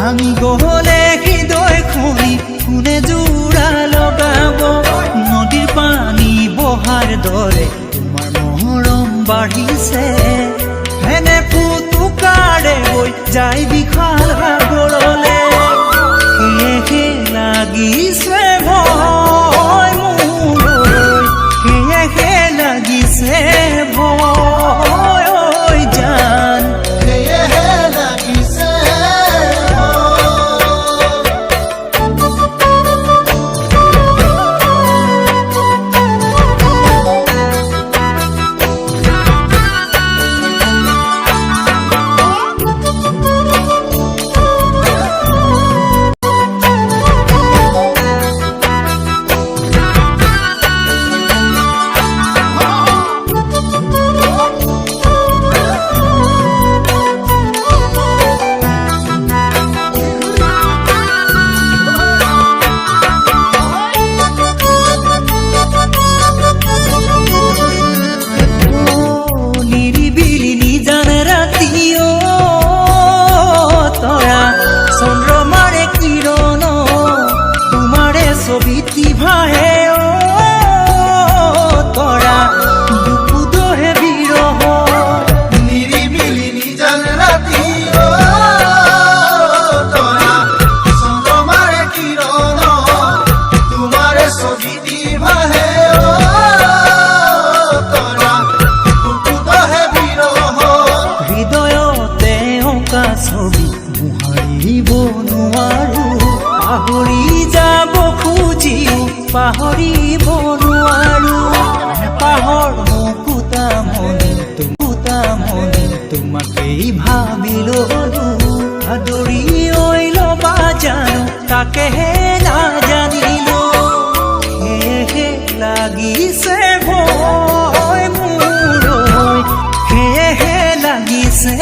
ভাঙি গ'লে হৃদয় খনি কোনে জোৰা লগাব নদীৰ পানী বহাৰ দৰে তোমাৰ মৰম বাঢ়িছে হেনে ফুটুকাৰে বৈ যায় বিশাল সাগৰলে সেয়েহে লাগিছে ভয় মোৰ সেয়েহে লাগিছে ভয় ঐ জান সেয়েহে লাগিছে ছবিটি ভাহে তৰা দুপুদহে বিৰহ নিৰিবিলি নিজান ৰাতি তৰা চন্দ্ৰমাৰে কিৰণ তোমাৰে ছবিটি ভাহে তৰা দুপুদহে বিৰহ হৃদয়তে অঁকা ছবি মোহাৰিব নোৱাৰো পাহৰি যাব খুজিও পাহৰিব নোৱাৰো পাহৰ মুকুতা মনি তোমাকেই ভাবি ললো আদৰি ঐ ল'বা জানো তাকেহে নাজানিলো সেয়েহে লাগিছে ভয় মোৰ সেয়েহে লাগিছে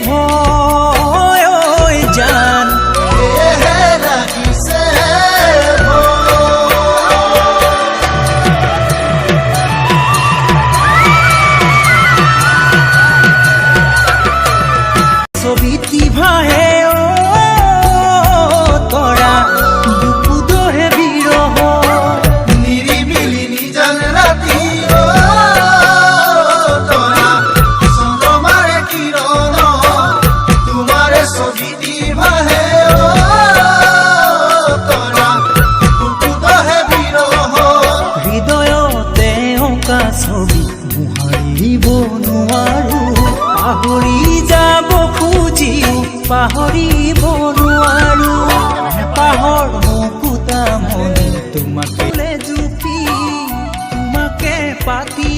ভয় ঐ জান সেয়েহে লাগিছে ছবিটি ভাহে তৰা দুপুদহে বিৰহ নিৰিবিলি নিজান ৰাতি তৰা চন্দ্ৰমাৰে কিৰণ তোমাৰে ছবিটি ভাহে তৰা দুপুদহে বিৰহ হৃদয়তে অঁকা ছবি মোহাৰিব নোৱাৰো পাহৰি যাব খুজিও পাহৰিব নোৱাৰো পাহৰ মুকুতা মনি তোমাকে জুপি তোমাকে পাতি